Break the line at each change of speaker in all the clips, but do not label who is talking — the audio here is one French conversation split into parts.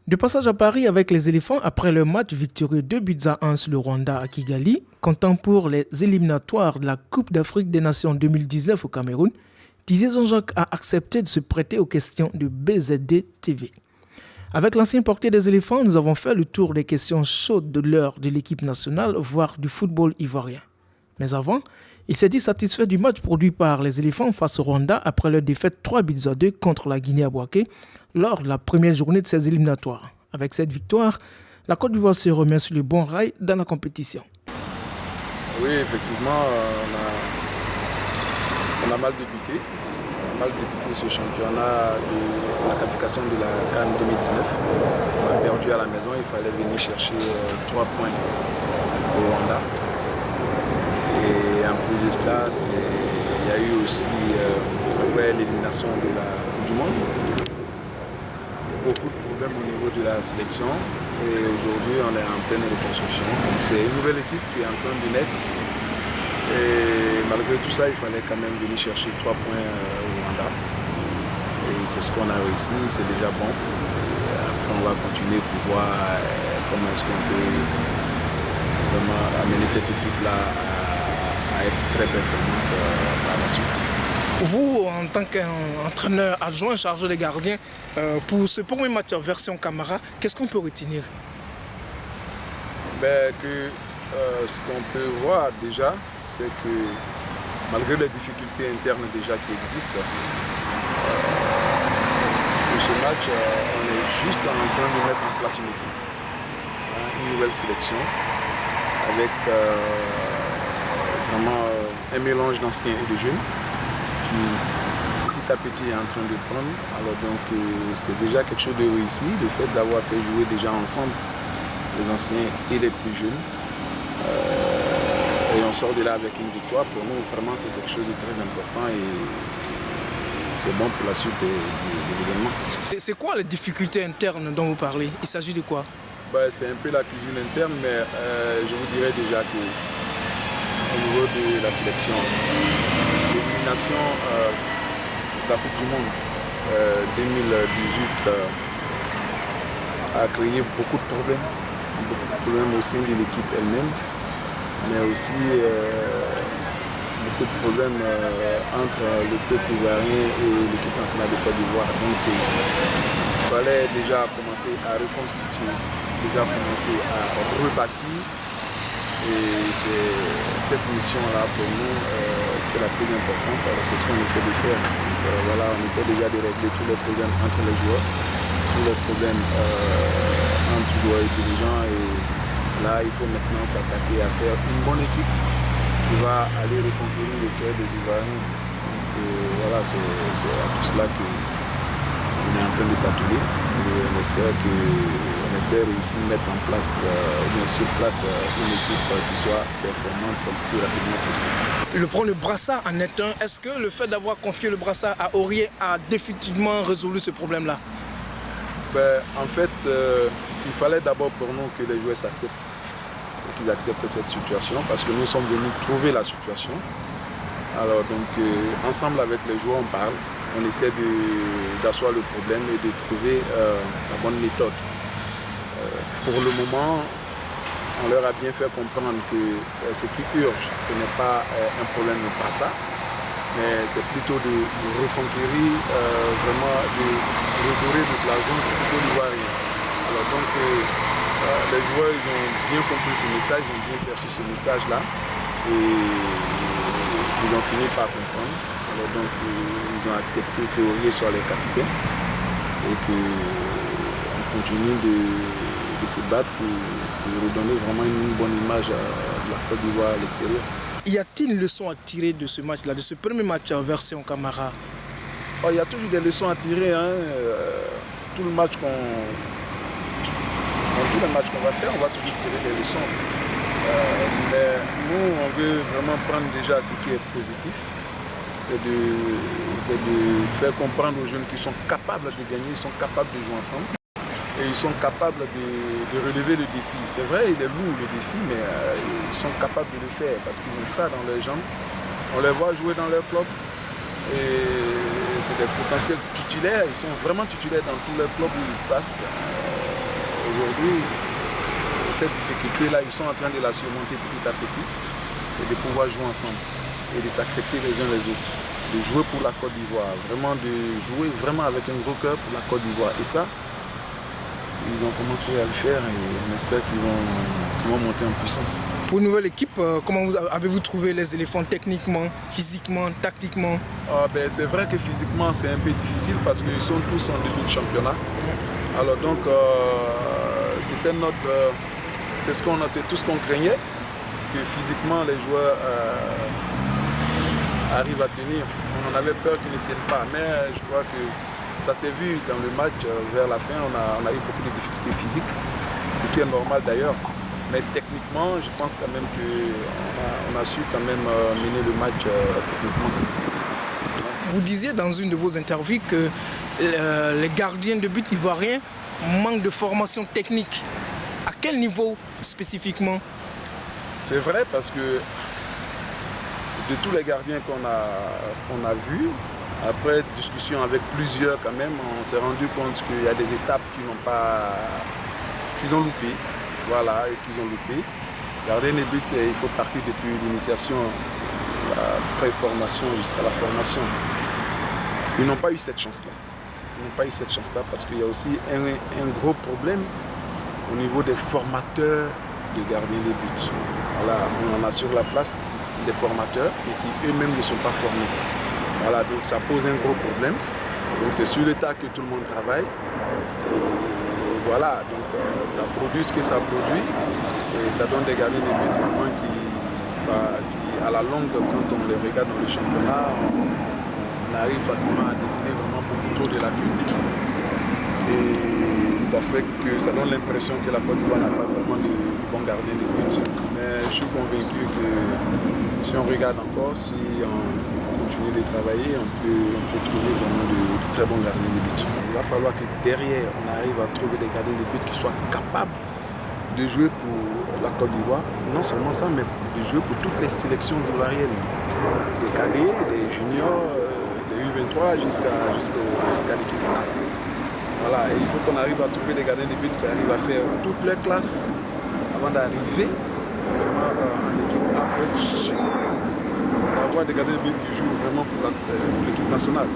De passage à Paris avec les éléphants après le match victorieux 2-1 sur le Rwanda à Kigali, comptant pour les éliminatoires de la Coupe d'Afrique des Nations 2019 au Cameroun, Didier Jean-Jacques a accepté de se prêter aux questions de BZD TV. Avec l'ancien portier des éléphants, nous avons fait le tour des questions chaudes de l'heure de l'équipe nationale, voire du football ivoirien. Mais avant, il s'est dit satisfait du match produit par les éléphants face au Rwanda après leur défaite 3-2 contre la Guinée-Abouaké lors de la première journée de ces éliminatoires. Avec cette victoire, la Côte d'Ivoire se remet sur le bon rail dans la compétition.
Oui, effectivement, on a mal débuté. On a mal débuté ce championnat de la qualification de la CAN 2019. On a perdu à la maison, il fallait venir chercher 3 points au Rwanda. Et en plus de cela, il y a eu aussi, après l'élimination de la Coupe du Monde, beaucoup de problèmes au niveau de la sélection. Et aujourd'hui, on est en pleine reconstruction. Donc c'est une nouvelle équipe qui est en train de naître. Et malgré tout ça, il fallait quand même venir chercher 3 points au Rwanda. Et c'est ce qu'on a réussi, c'est déjà bon. Et après, on va continuer pour voir comment est-ce qu'on peut vraiment amener cette équipe-là à être très performante par la suite.
Vous, en tant qu'entraîneur adjoint chargé des gardiens, pour ce premier match en version Camara, qu'est-ce qu'on peut retenir?
Ce qu'on peut voir déjà, c'est que malgré les difficultés internes déjà qui existent, pour ce match, on est juste en train de mettre en place une équipe, une nouvelle sélection, avec vraiment un mélange d'anciens et de jeunes qui petit à petit est en train de prendre. Alors donc c'est déjà quelque chose de réussi, le fait d'avoir fait jouer déjà ensemble les anciens et les plus jeunes. Et on sort de là avec une victoire. Pour nous, vraiment, c'est quelque chose de très important et c'est bon pour la suite des événements.
C'est quoi les difficultés internes dont vous parlez? Il s'agit de quoi?
C'est un peu la cuisine interne, mais je vous dirais déjà qu'au niveau de la sélection, l'élimination de la Coupe du Monde 2018 a créé beaucoup de problèmes au sein de l'équipe elle-même, mais aussi beaucoup de problèmes entre le peuple ivoirien et l'équipe nationale de Côte d'Ivoire. Donc il fallait déjà commencer à reconstituer, déjà commencer à rebâtir. Et c'est cette mission-là pour nous qui est la plus importante. Alors c'est ce qu'on essaie de faire. Donc, on essaie déjà de régler tous les problèmes entre les joueurs, tous les problèmes entre joueurs et dirigeants. Et là, il faut maintenant s'attaquer à faire une bonne équipe qui va aller reconquérir le cœur des Ivoiriens. Donc c'est à tout cela qu'on est en train de s'atteler. Et on espère réussir à mettre en place, sur place une équipe qui soit performante le plus rapidement possible.
Le prendre le brassard en est un. Est-ce que le fait d'avoir confié le brassard à Aurier a définitivement résolu ce problème-là?
En fait, il fallait d'abord pour nous que les joueurs s'acceptent, qu'ils acceptent cette situation, parce que nous sommes venus trouver la situation. Alors donc, ensemble avec les joueurs, on parle, on essaie d'asseoir le problème et de trouver la bonne méthode. Pour le moment, on leur a bien fait comprendre que ce qui urge, ce n'est pas un problème de brassard, mais c'est plutôt de reconquérir, vraiment de redorer le blason du football ivoirien. Alors donc, les joueurs ils ont bien compris ce message, ils ont bien perçu ce message-là et ils ont fini par comprendre. Alors donc, ils ont accepté que Aurier soit les capitaines et qu'on continue de se battre pour redonner vraiment une bonne image de la Côte d'Ivoire à l'extérieur.
Y a-t-il une leçon à tirer de ce match-là, de ce premier match en version Camara?
Il y a toujours des leçons à tirer. Tous les matchs qu'on va faire, on va toujours tirer des leçons. Mais nous, on veut vraiment prendre déjà ce qui est positif. C'est de faire comprendre aux jeunes qu'ils sont capables de gagner, ils sont capables de jouer ensemble. Et ils sont capables de relever le défi. C'est vrai, il est lourd le défi, mais ils sont capables de le faire parce qu'ils ont ça dans leurs jambes. On les voit jouer dans leur club et c'est des potentiels titulaires. Ils sont vraiment titulaires dans tous les clubs où ils passent. aujourd'hui, cette difficulté-là, ils sont en train de la surmonter petit à petit. C'est de pouvoir jouer ensemble et de s'accepter les uns les autres. De jouer pour la Côte d'Ivoire, vraiment de jouer vraiment avec un gros cœur pour la Côte d'Ivoire. Et ça, ils ont commencé à le faire et on espère qu'ils vont monter en puissance.
Pour une nouvelle équipe, comment avez-vous trouvé les éléphants techniquement, physiquement, tactiquement?
C'est vrai que physiquement c'est un peu difficile parce qu'ils sont tous en début de championnat. Alors donc c'était c'est tout ce qu'on craignait, que physiquement les joueurs arrivent à tenir. On avait peur qu'ils ne tiennent pas, mais je crois que ça s'est vu dans le match vers la fin. On a eu beaucoup de difficultés physiques, ce qui est normal d'ailleurs. Mais techniquement, je pense quand même qu'on a su quand même mener le match techniquement.
Vous disiez dans une de vos interviews que les gardiens de but ivoiriens manquent de formation technique. À quel niveau spécifiquement?
C'est vrai parce que de tous les gardiens qu'on a vus, après discussion avec plusieurs quand même, on s'est rendu compte qu'il y a des étapes qu'ils ont loupées. Voilà, et qu'ils ont loupé. Gardien de but, il faut partir depuis l'initiation, la pré-formation jusqu'à la formation. Ils n'ont pas eu cette chance-là. Ils n'ont pas eu cette chance-là parce qu'il y a aussi un gros problème au niveau des formateurs de gardiens de but. Voilà, on en a sur la place des formateurs, mais qui eux-mêmes ne sont pas formés. Voilà, donc ça pose un gros problème. Donc c'est sur l'État que tout le monde travaille. Voilà, donc ça produit ce que ça produit et ça donne des gardiens de but vraiment qui, à la longue, quand on les regarde dans le championnat, on arrive facilement à déceler vraiment beaucoup trop de lacunes. Et ça fait que ça donne l'impression que la Côte d'Ivoire n'a pas vraiment de bons gardiens de but. Mais je suis convaincu que si on regarde encore, si on continue de travailler, on peut trouver vraiment de très bons gardiens de but. Il va falloir que derrière, on arrive à trouver des gardiens de but qui soient capables de jouer pour la Côte d'Ivoire. Non seulement ça, mais de jouer pour toutes les sélections ivoiriennes. Des cadets, des juniors, des U23 jusqu'à l'équipe A. Voilà, et il faut qu'on arrive à trouver des gardiens de but qui arrivent à faire toutes les classes avant d'arriver vraiment en équipe A pour être sûr d'avoir des gardiens de but qui jouent vraiment pour l'équipe nationale.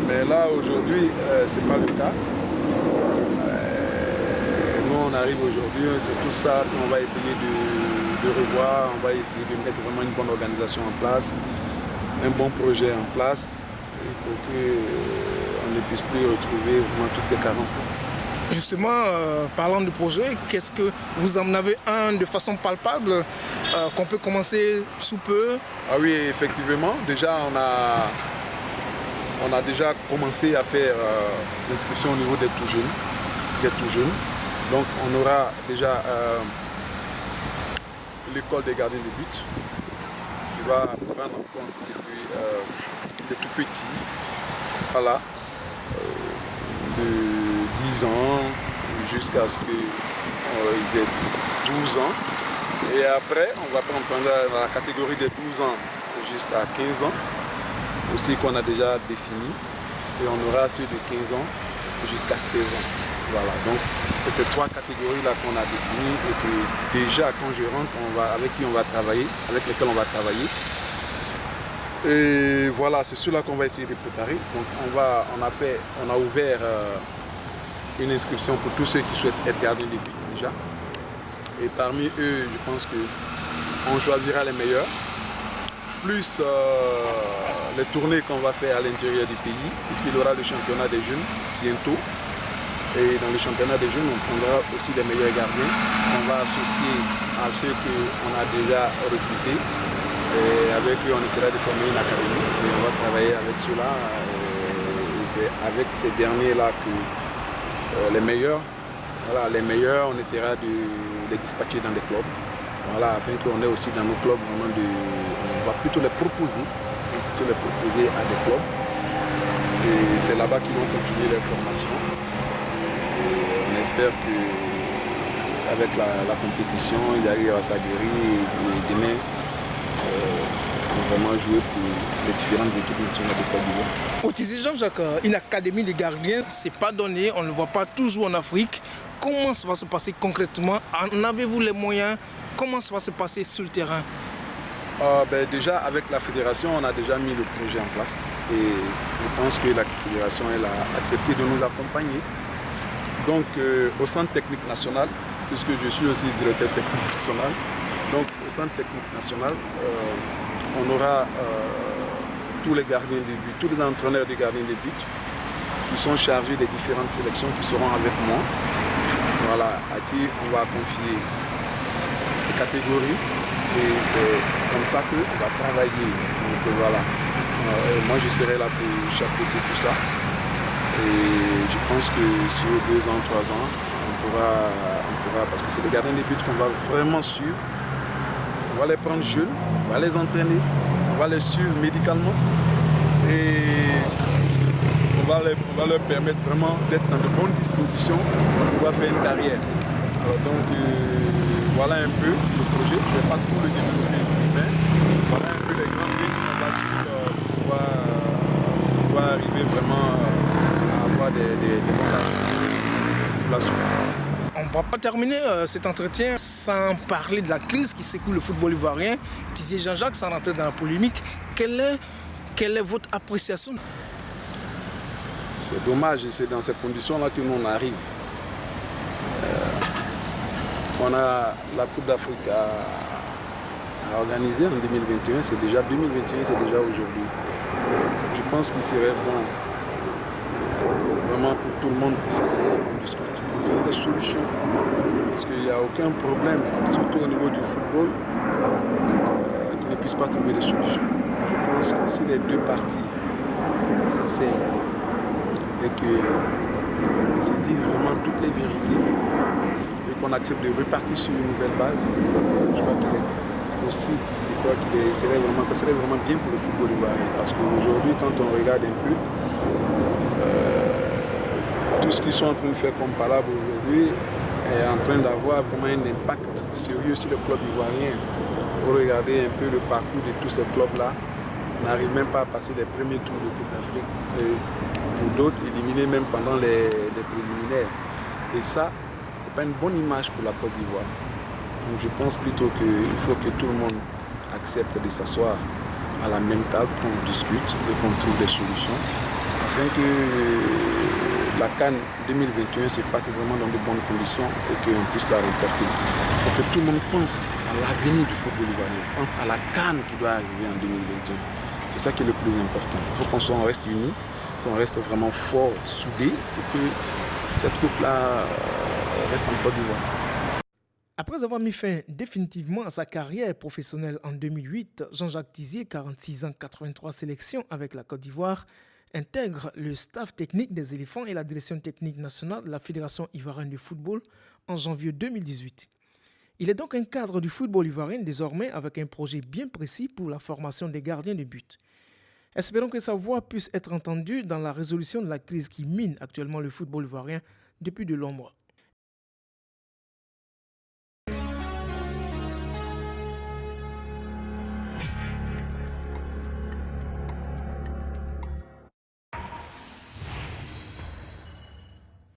Mais là, aujourd'hui, ce n'est pas le cas. Nous, on arrive aujourd'hui, c'est tout ça qu'on va essayer de revoir. On va essayer de mettre vraiment une bonne organisation en place, un bon projet en place, pour qu'on ne puisse plus retrouver vraiment toutes ces carences-là.
Justement, parlant de projet, qu'est-ce que vous en avez un de façon palpable qu'on peut commencer sous peu?
Ah oui, effectivement. Déjà, on a déjà commencé à faire l'inscription au niveau des tout jeunes. Donc on aura déjà l'école des gardiens de but qui va prendre en compte depuis les tout petits, voilà, de 10 ans jusqu'à ce qu'ils aient 12 ans. Et après, on va prendre la catégorie des 12 ans jusqu'à 15 ans, aussi qu'on a déjà défini. Et on aura ceux de 15 ans jusqu'à 16 ans. Voilà, donc c'est ces trois catégories-là qu'on a définies et que déjà quand je rentre, avec lesquelles on va travailler. Et voilà, c'est ceux-là qu'on va essayer de préparer. Donc on a ouvert une inscription pour tous ceux qui souhaitent être gardiens de but déjà. Et parmi eux, je pense qu'on choisira les meilleurs, plus les tournées qu'on va faire à l'intérieur du pays, puisqu'il y aura le championnat des jeunes bientôt. Et dans le championnat des jeunes, on prendra aussi les meilleurs gardiens. On va associer à ceux qu'on a déjà recrutés. Et avec eux, on essaiera de former une académie. Et on va travailler avec ceux-là. Et c'est avec ces derniers-là que les meilleurs, on essaiera de les dispatcher dans des clubs. Voilà, afin qu'on ait aussi dans nos clubs vraiment on va plutôt les proposer à des clubs. Et c'est là-bas qu'ils vont continuer leur formation. Et on espère qu'avec la compétition, ils arrivent à s'aguerrir et demain, on vraiment jouer pour les différentes équipes nationales de Côte d'Ivoire.
Au Tizi Jean-Jacques, une académie de gardiens, c'est pas donné, on ne le voit pas toujours en Afrique. Comment ça va se passer concrètement? En avez-vous les moyens? Comment ça va se passer sur le terrain?
Déjà, avec la fédération, on a déjà mis le projet en place. Et je pense que la fédération elle a accepté de nous accompagner. Donc, au centre technique national, puisque je suis aussi directeur technique national, donc au centre technique national, on aura tous les gardiens de but, tous les entraîneurs des gardiens de but qui sont chargés des différentes sélections qui seront avec moi. Voilà, à qui on va confier des catégories. Et c'est comme ça qu'on va travailler. Donc voilà, moi je serai là pour chapeauter tout ça. Et je pense que sur 2 ans, 3 ans, on pourra parce que c'est les gardiens de but qu'on va vraiment suivre. On va les prendre jeunes, on va les entraîner, on va les suivre médicalement. Et on va leur permettre vraiment d'être dans de bonnes dispositions pour pouvoir faire une carrière. Alors donc, voilà un peu le projet. Je ne vais pas tout le développer ici, mais voilà un peu les grandes lignes qu'on va suivre pour pouvoir arriver vraiment à avoir des bons pour la suite.
On ne va pas terminer cet entretien sans parler de la crise qui secoue le football ivoirien. Tizi Jean-Jacques, sans rentrer dans la polémique, quelle est votre appréciation?
C'est dommage et c'est dans ces conditions-là que nous on arrive. On a la Coupe d'Afrique à organiser en 2021, c'est déjà 2021, c'est déjà aujourd'hui. Je pense qu'il serait bon, vraiment pour tout le monde, que ça qu'on discute, qu'on trouve des solutions. Parce qu'il n'y a aucun problème, surtout au niveau du football, qui ne puisse pas trouver des solutions. Je pense que si les deux parties s'asseyent et qu'on se dit vraiment toutes les vérités, et qu'on accepte de repartir sur une nouvelle base, je crois qu'il est possible, je crois ça serait vraiment bien pour le football ivoirien. Parce qu'aujourd'hui, quand on regarde un peu, tout ce qu'ils sont en train de faire comme palabre aujourd'hui est en train d'avoir vraiment un impact sérieux sur le club ivoirien. Vous regardez un peu le parcours de tous ces clubs-là, on n'arrive même pas à passer les premiers tours de Coupe d'Afrique. Et pour d'autres, éliminés même pendant les préliminaires. Et ça, c'est pas une bonne image pour la Côte d'Ivoire. Donc je pense plutôt qu'il faut que tout le monde accepte de s'asseoir à la même table, qu'on discute et qu'on trouve des solutions afin que la CAN 2021 se passe vraiment dans de bonnes conditions et qu'on puisse la remporter. Il faut que tout le monde pense à l'avenir du football ivoirien, pense à la CAN qui doit arriver en 2021. C'est ça qui est le plus important. Il faut qu'on reste unis, qu'on reste vraiment fort, soudés pour que cette coupe-là reste en Côte d'Ivoire.
Après avoir mis fin définitivement à sa carrière professionnelle en 2008, Jean-Jacques Tizier, 46 ans, 83 sélections avec la Côte d'Ivoire, intègre le staff technique des éléphants et la direction technique nationale de la Fédération ivoirienne de football en janvier 2018. Il est donc un cadre du football ivoirien désormais avec un projet bien précis pour la formation des gardiens de but. Espérons que sa voix puisse être entendue dans la résolution de la crise qui mine actuellement le football ivoirien depuis de longs mois.